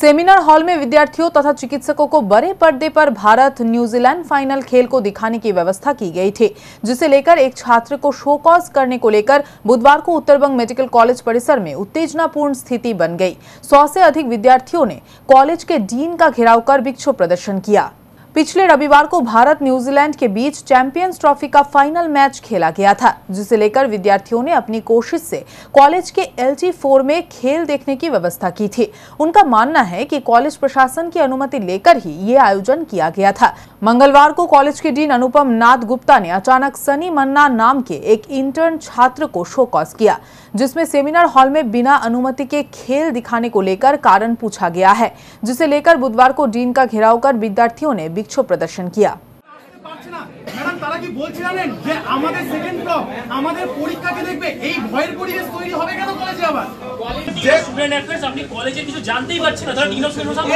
Seminar hall में विद्यार्थियों तथा चिकित्सकों को बड़े पर्दे पर भारत न्यूजीलैंड फाइनल खेल को दिखाने की व्यवस्था की गई थी, जिसे लेकर एक छात्र को शो कॉज करने को लेकर बुधवार को उत्तरबंग मेडिकल कॉलेज परिसर में उत्तेजनापूर्ण स्थिति बन गई। 100 से अधिक विद्यार्थियों ने कॉलेज के डीन का घेराव कर विक्षोभ प्रदर्शन किया। पिछले रविवार को भारत न्यूजीलैंड के बीच चैंपियंस ट्रॉफी का फाइनल मैच खेला गया था, जिसे लेकर विद्यार्थियों ने अपनी कोशिश से कॉलेज के LT4 में खेल देखने की व्यवस्था की थी। उनका मानना है कि कॉलेज प्रशासन की अनुमति लेकर ही ये आयोजन किया गया था। मंगलवार को कॉलेज के डीन अनुपम नाथ गुप्ता ने अचानक सनी मन्ना नाम के एक इंटर्न छात्र को शो कॉज किया, जिसमें सेमिनार हॉल में बिना अनुमति के खेल दिखाने को लेकर कारण पूछा गया है, जिसे लेकर बुधवार को डीन का घेराव कर विद्यार्थियों ने विक्षोभ प्रदर्शन किया। ম্যাডাম তারা কি বলছিলেন যে আমাদের সেকেন্ড ব্লক আমাদের পরীক্ষাকে দেখবে, এই ভয়ের পরিবেশ তৈরি হবে কেন কলেজে? আবার যে স্টুডেন্ট অ্যাফেয়ার্স আপনি কলেজে কিছু জানতেই পারছেন না, তারা ডিন অফ স্টুডেন্ট সাহেব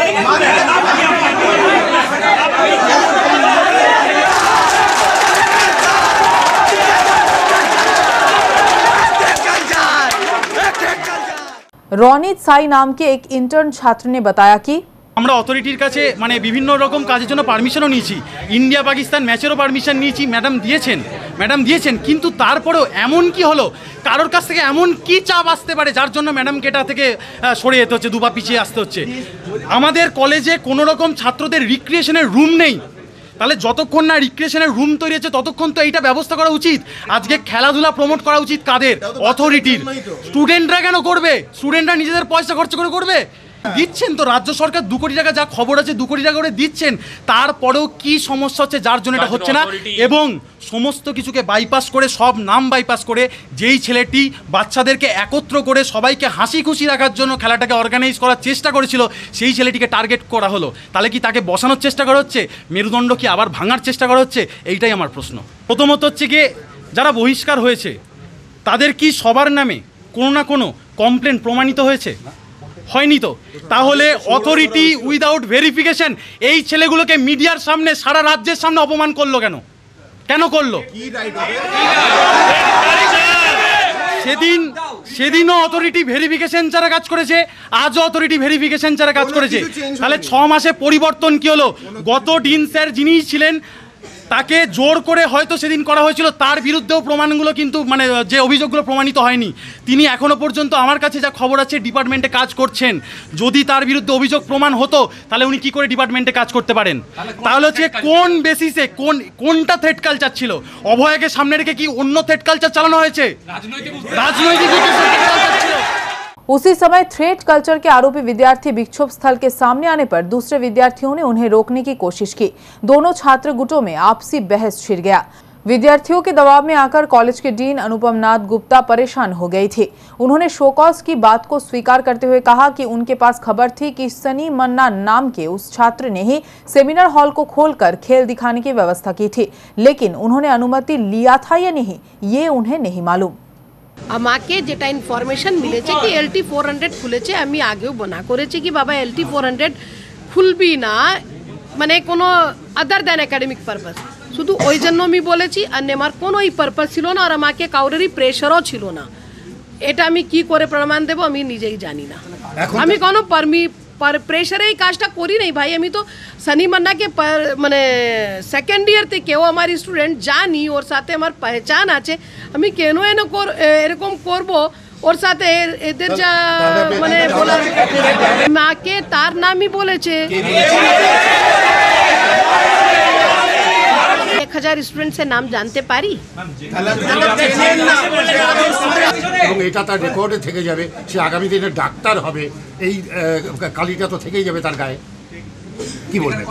रोनित साई नाम के एक इंटर्न छात्र ने बताया कि আমরা অথরিটির কাছে বিভিন্ন রকম কাজের জন্য পারমিশনও নিয়েছি, ইন্ডিয়া পাকিস্তান ম্যাচেরও পারমিশন নিয়েছি, ম্যাডাম দিয়েছেন কিন্তু তারপরেও এমন কি হলো, কারোর কাছ থেকে এমন কি চাপ আসতে পারে যার জন্য ম্যাডামকে এটা থেকে সরে যেতে হচ্ছে, দুপা পিছিয়ে আসতে হচ্ছে। আমাদের কলেজে কোনো রকম ছাত্রদের রিক্রিয়েশনের রুম নেই, তাহলে যতক্ষণ না রিক্রিয়েশনের রুম তৈরি হচ্ছে ততক্ষণ তো এইটা ব্যবস্থা করা উচিত। আজকে খেলাধুলা প্রমোট করা উচিত কাদের? অথরিটির। স্টুডেন্টরা কেন করবে? স্টুডেন্টরা নিজেদের পয়সা খরচ করে করবে? দিচ্ছেন তো রাজ্য সরকার 2 কোটি টাকা, যা খবর আছে 2 কোটি টাকা করে দিচ্ছেন, তারপরেও কি সমস্যা হচ্ছে যার জন্য এটা হচ্ছে না? এবং সমস্ত কিছুকে বাইপাস করে, সব নাম বাইপাস করে, যেই ছেলেটি বাচ্চাদেরকে একত্র করে সবাইকে হাসি খুশি রাখার জন্য খেলাটাকে অর্গানাইজ করার চেষ্টা করেছিল, সেই ছেলেটিকে টার্গেট করা হলো। তাহলে কি তাকে বসানোর চেষ্টা করা হচ্ছে? মেরুদণ্ড কি আবার ভাঙার চেষ্টা করা হচ্ছে? এইটাই আমার প্রশ্ন। প্রথমত হচ্ছে গিয়ে যারা বহিষ্কার হয়েছে তাদের কি সবার নামে কোনো না কোনো কমপ্লেন প্রমাণিত হয়েছে? হয়নি তো। তাহলে অথরিটি উইদাউট ভেরিফিকেশন এই ছেলেগুলোকে মিডিয়ার সামনে, সারা রাজ্যের সামনে অপমান করলো কেন করলো? সেদিনও অথরিটি ভেরিফিকেশন ছাড়া কাজ করেছে, আজও অথরিটি ভেরিফিকেশন ছাড়া কাজ করেছে। তাহলে 6 মাসে পরিবর্তন কি হলো? গত ডিন স্যার যিনি ছিলেন তাকে জোর করে হয়তো সেদিন করা হয়েছিল, তার বিরুদ্ধেও প্রমাণগুলো কিন্তু যে অভিযোগগুলো প্রমাণিত হয়নি। তিনি এখনো পর্যন্ত আমার কাছে যা খবর আছে ডিপার্টমেন্টে কাজ করছেন। যদি তার বিরুদ্ধে অভিযোগ প্রমাণ হতো তাহলে উনি কি করে ডিপার্টমেন্টে কাজ করতে পারেন? তাহলে হচ্ছে কোন বেসিসে, কোনটা থ্রেট কালচার ছিল? অভয়াকে সামনে রেখে কি অন্য থ্রেট কালচার চালানো হয়েছে? রাজনৈতিক ছিল। उसी समय थ्रेट कल्चर के आरोपी विद्यार्थी विक्षोभ स्थल के सामने आने पर दूसरे विद्यार्थियों ने उन्हें रोकने की कोशिश की। दोनों छात्र गुटों में आपसी बहस छिड़ गया। विद्यार्थियों के दबाव में आकर कॉलेज के डीन अनुपम नाथ गुप्ता परेशान हो गई थी। उन्होंने शोकॉज की बात को स्वीकार करते हुए कहा कि उनके पास खबर थी कि सनी मन्ना नाम के उस छात्र ने ही सेमिनार हॉल को खोलकर खेल दिखाने की व्यवस्था की थी, लेकिन उन्होंने अनुमति लिया था या नहीं ये उन्हें नहीं मालूम। আমাকে যেটা ইনফরমেশন মিলেছে কি LT400 খুলেছে, আমি আগেও বনা করেছি কি বাবা LT400 খুলবি না, মানে কোনো আদার দ্যান একাডেমিক পারপাস, শুধু ওই জন্য আমি বলেছি। আর আমার কোনোই পারপাস ছিল না, আর আমাকে কাউরেরই প্রেশারও ছিল না। এটা আমি কি করে প্রমাণ দেব আমি নিজেই জানি না। আমি কোনো প্রেশারে এই কাজটা করি নাই ভাই। আমি তো সনি মান্নাকে মানে সেকেন্ড ইয়ার থেকেও আমার স্টুডেন্ট জানি, ওর সাথে আমার পহচান আছে। আমি কেন এরকম করব? ওর সাথে এদের যা মানে বলার, মাকে তার নামই বলেছে। 1000 স্টুডেন্টসের নাম জানতে পারি এবং এটা তার রেকর্ডে থেকে যাবে। সে আগামী দিনে ডাক্তার হবে, এই কালিটা তো থেকেই যাবে তার গায়ে। কি বলবেন?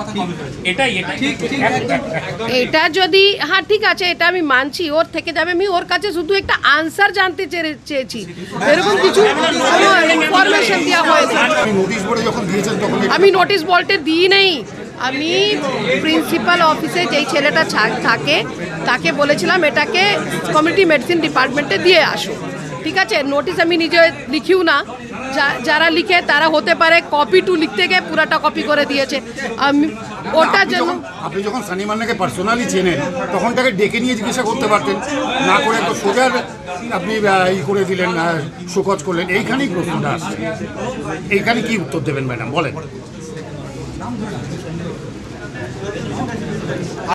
এটা যদি হ্যাঁ ঠিক আছে, এটা আমি মানছি, ওর থেকে যাবে। আমি ওর কাছে শুধু একটা আনসার জানতে চেয়েছি, এরকম কিছু ইনফরমেশন দেওয়া হয়েছে। আমি নোটিশ বোর্ডে দিই নেই। আমি প্রিন্সিপাল অফিসে যেই ছেলেটা থাকে তাকে বলেছিলাম এটাকে কমিউনিটি মেডিসিন ডিপার্টমেন্টে দিয়ে আসো, ঠিক আছে? নোটিশ আমি নিজে লিখিও না, যারা লিখে তারা হতে পারে কপি টু লিখতে গিয়ে পুরাটা কপি করে দিয়েছে। আমি ওটার জন্য আপনি যখন সানি মান্নাকে পার্সোনালি চেনেন তখন তাকে ডেকে নিয়ে জিজ্ঞাসা করতে পারতেন, না করে তো সোজা আপনি ই করে দিলেন, শোকজ করলেন। এইখানেই প্রশ্নটা আসছে, এইখানে কি উত্তর দেবেন ম্যাডাম বলেন?